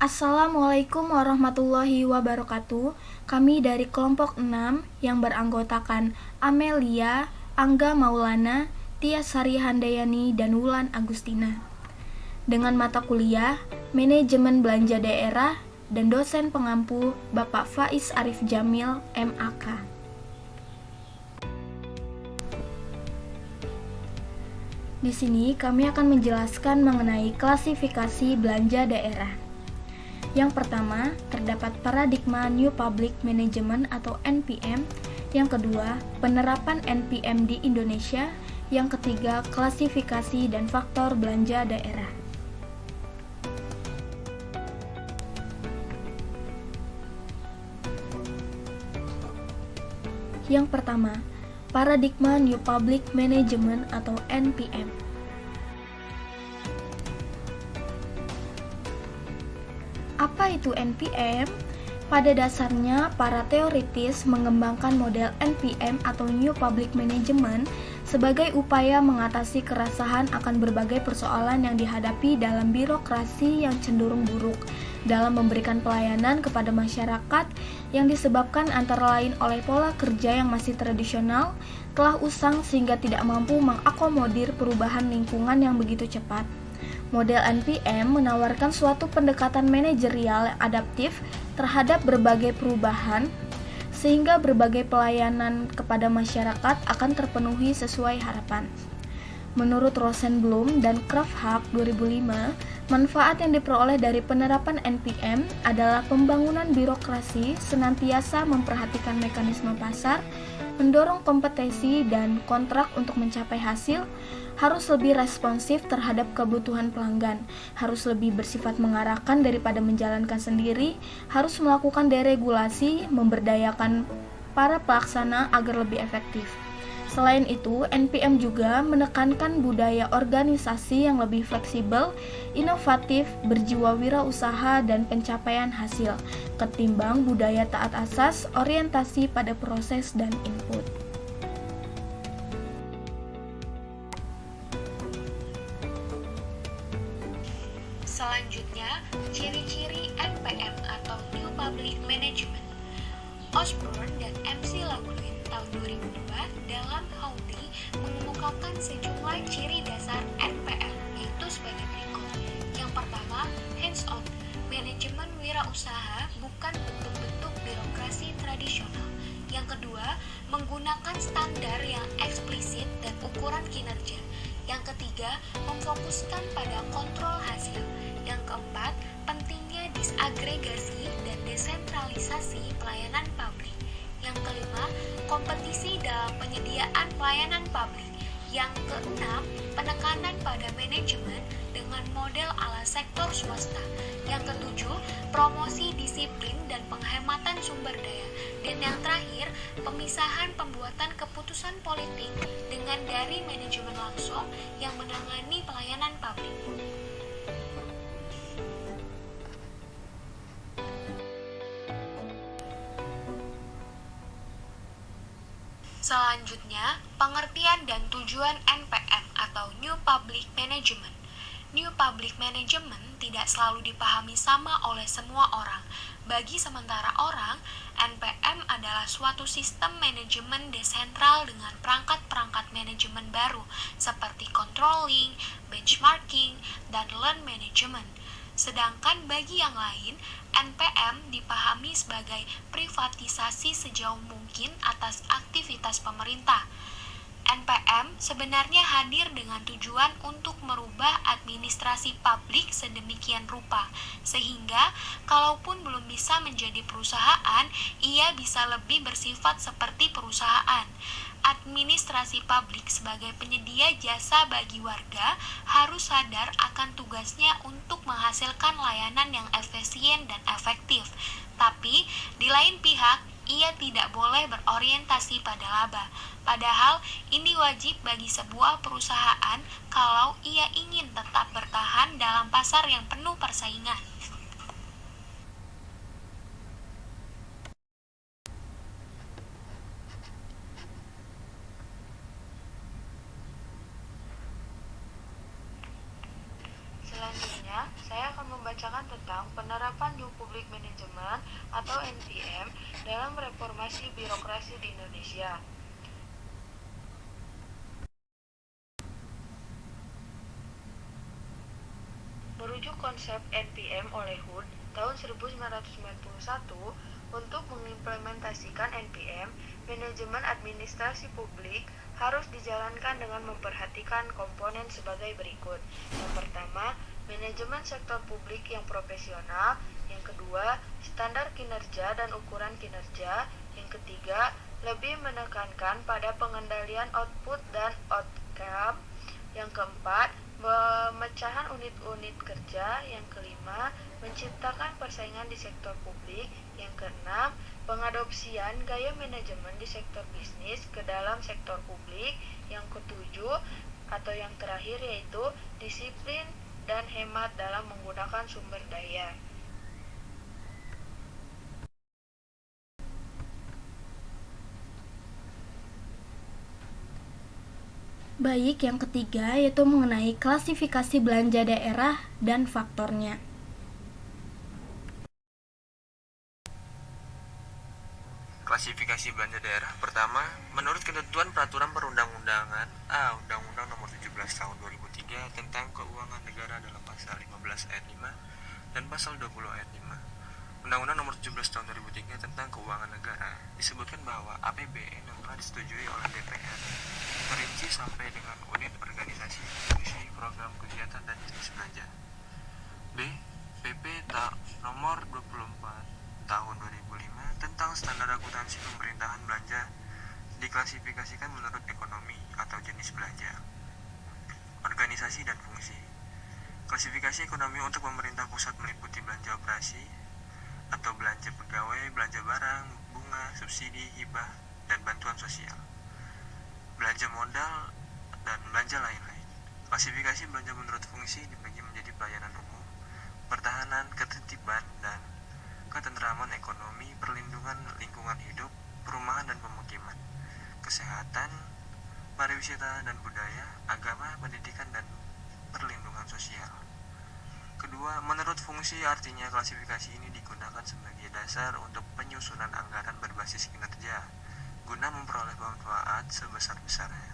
Assalamualaikum warahmatullahi wabarakatuh. Kami dari kelompok 6 yang beranggotakan Amelia, Angga Maulana, Tia Sari Handayani, dan Wulan Agustina. Dengan mata kuliah Manajemen Belanja Daerah dan dosen pengampu Bapak Faiz Arif Jamil, MAK. Di sini kami akan menjelaskan mengenai klasifikasi belanja daerah. Yang pertama, terdapat paradigma New Public Management atau NPM. Yang kedua, penerapan NPM di Indonesia. Yang ketiga, klasifikasi dan faktor belanja daerah. Yang pertama, paradigma New Public Management atau NPM. Apa itu NPM? Pada dasarnya, para teoritis mengembangkan model NPM atau New Public Management sebagai upaya mengatasi keresahan akan berbagai persoalan yang dihadapi dalam birokrasi yang cenderung buruk dalam memberikan pelayanan kepada masyarakat yang disebabkan antara lain oleh pola kerja yang masih tradisional, telah usang sehingga tidak mampu mengakomodir perubahan lingkungan yang begitu cepat. Model NPM menawarkan suatu pendekatan manajerial yang adaptif terhadap berbagai perubahan, sehingga berbagai pelayanan kepada masyarakat akan terpenuhi sesuai harapan. Menurut Rosenblum dan Krafthak 2005, manfaat yang diperoleh dari penerapan NPM adalah pembangunan birokrasi senantiasa memperhatikan mekanisme pasar, mendorong kompetensi dan kontrak untuk mencapai hasil, harus lebih responsif terhadap kebutuhan pelanggan, harus lebih bersifat mengarahkan daripada menjalankan sendiri, harus melakukan deregulasi, memberdayakan para pelaksana agar lebih efektif. Selain itu, NPM juga menekankan budaya organisasi yang lebih fleksibel, inovatif, berjiwa wirausaha, dan pencapaian hasil, ketimbang budaya taat asas, orientasi pada proses dan input. Selanjutnya, ciri-ciri NPM atau New Public Management. Osborne dan MC Laughlin tahun 2002 dalam Howdy mengemukakan sejumlah ciri dasar NPM, yaitu sebagai berikut. Yang pertama, hands-on. Manajemen wirausaha bukan bentuk-bentuk birokrasi tradisional. Yang kedua, menggunakan standar yang eksplisit dan ukuran kinerja. Yang ketiga, memfokuskan pada kontrol hasil. Yang keempat, pentingnya disagregasi dan desentralisasi pelayanan publik. Yang kelima, kompetisi dalam penyediaan pelayanan publik. Yang keenam, penekanan pada manajemen dengan model ala sektor swasta. Yang ketujuh, promosi disiplin dan penghematan sumber daya. Dan yang terakhir, pemisahan pembuatan keputusan politik dengan dari manajemen langsung yang menangani pelayanan publik. Selanjutnya, pengertian dan tujuan NPM atau New Public Management. New Public Management tidak selalu dipahami sama oleh semua orang. Bagi sementara orang, NPM adalah suatu sistem manajemen desentral dengan perangkat-perangkat manajemen baru seperti controlling, benchmarking, dan learn management. Sedangkan bagi yang lain, NPM dipahami sebagai privatisasi sejauh mungkin atas aktivitas pemerintah. NPM sebenarnya hadir dengan tujuan untuk merubah administrasi publik sedemikian rupa, sehingga kalaupun belum bisa menjadi perusahaan, ia bisa lebih bersifat seperti perusahaan. Administrasi publik sebagai penyedia jasa bagi warga harus sadar akan tugasnya untuk menghasilkan layanan yang efisien dan efektif. Tapi, di lain pihak, ia tidak boleh berorientasi pada laba. Padahal, ini wajib bagi sebuah perusahaan kalau ia ingin tetap bertahan dalam pasar yang penuh persaingan. Selanjutnya, saya akan membacakan tentang penerapan New Public Management atau NPM dalam reformasi birokrasi di Indonesia. Merujuk konsep NPM oleh Hood tahun 1991, untuk mengimplementasikan NPM, manajemen administrasi publik harus dijalankan dengan memperhatikan komponen sebagai berikut. Yang pertama, manajemen sektor publik yang profesional. Yang kedua, standar kinerja dan ukuran kinerja. Yang ketiga, lebih menekankan pada pengendalian output dan outcome. Yang keempat, pemecahan unit-unit kerja. Yang kelima, menciptakan persaingan di sektor publik. Yang keenam, pengadopsian gaya manajemen di sektor bisnis ke dalam sektor publik. Yang ketujuh atau yang terakhir yaitu disiplin dan hemat dalam menggunakan sumber daya. Baik, yang ketiga yaitu mengenai klasifikasi belanja daerah dan faktornya. Klasifikasi belanja daerah. Pertama, menurut ketentuan peraturan perundang-undangan Undang-Undang Nomor 17 Tahun 2003 tentang Keuangan Negara dalam pasal 15 ayat 5 dan pasal 20 ayat 5. Undang-Undang Nomor 17 Tahun 2003 tentang Keuangan Negara disebutkan bahwa APBN yang telah disetujui oleh DPR merinci sampai dengan unit organisasi, fungsi, program kegiatan dan jenis belanja. B. PP Nomor 24 Tahun 2005 tentang standar akuntansi pemerintahan belanja diklasifikasikan menurut ekonomi atau jenis belanja. Organisasi dan fungsi. Klasifikasi ekonomi untuk pemerintah pusat meliputi belanja operasi atau belanja pegawai, belanja barang, bunga, subsidi, hibah, dan bantuan sosial, belanja modal, dan belanja lain-lain. Klasifikasi belanja menurut fungsi dibagi menjadi pelayanan umum, pertahanan, ketertiban, dan ketentraman ekonomi, perlindungan lingkungan hidup, perumahan dan pemukiman, kesehatan, pariwisata dan budaya, agama, pendidikan, dan perlindungan sosial. Kedua, menurut fungsi artinya klasifikasi ini digunakan sebagai dasar untuk penyusunan anggaran berbasis kinerja guna memperoleh manfaat sebesar-besarnya.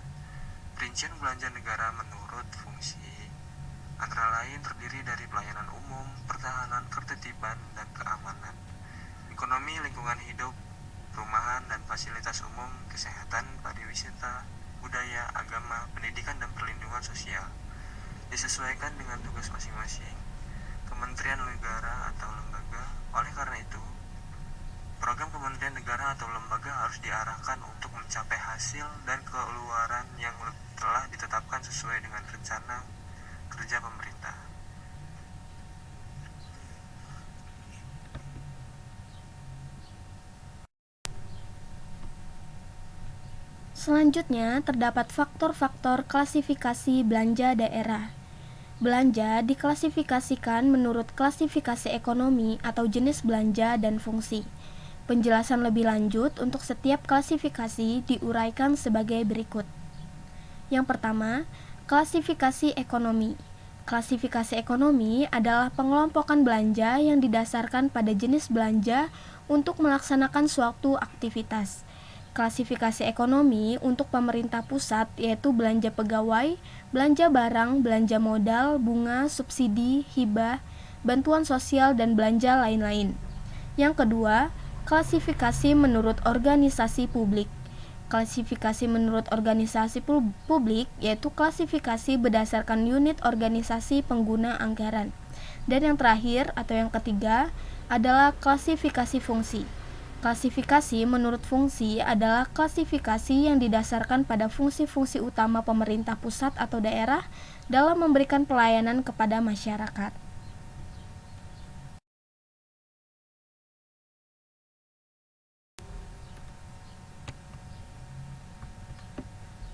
Rincian belanja negara menurut fungsi antara lain terdiri dari pelayanan umum, pertahanan, ketertiban, dan keamanan, ekonomi, lingkungan hidup, perumahan dan fasilitas umum, kesehatan, pariwisata, budaya, agama, pendidikan, dan perlindungan sosial. Disesuaikan dengan tugas masing-masing kementerian negara atau lembaga. Oleh karena itu, program kementerian negara atau lembaga harus diarahkan untuk mencapai hasil dan keluaran yang telah ditetapkan sesuai dengan rencana kerja pemerintah. Selanjutnya, terdapat faktor-faktor klasifikasi belanja daerah. Belanja diklasifikasikan menurut klasifikasi ekonomi atau jenis belanja dan fungsi. Penjelasan lebih lanjut untuk setiap klasifikasi diuraikan sebagai berikut. Yang pertama, klasifikasi ekonomi. Klasifikasi ekonomi adalah pengelompokan belanja yang didasarkan pada jenis belanja untuk melaksanakan suatu aktivitas. Klasifikasi ekonomi untuk pemerintah pusat yaitu belanja pegawai, belanja barang, belanja modal, bunga, subsidi, hibah, bantuan sosial, dan belanja lain-lain. Yang kedua, klasifikasi menurut organisasi publik. Klasifikasi menurut organisasi publik yaitu klasifikasi berdasarkan unit organisasi pengguna anggaran. Dan yang terakhir atau yang ketiga adalah klasifikasi fungsi. Klasifikasi menurut fungsi adalah klasifikasi yang didasarkan pada fungsi-fungsi utama pemerintah pusat atau daerah dalam memberikan pelayanan kepada masyarakat.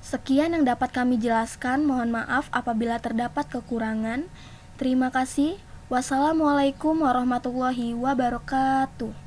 Sekian yang dapat kami jelaskan, mohon maaf apabila terdapat kekurangan. Terima kasih. Wassalamualaikum warahmatullahi wabarakatuh.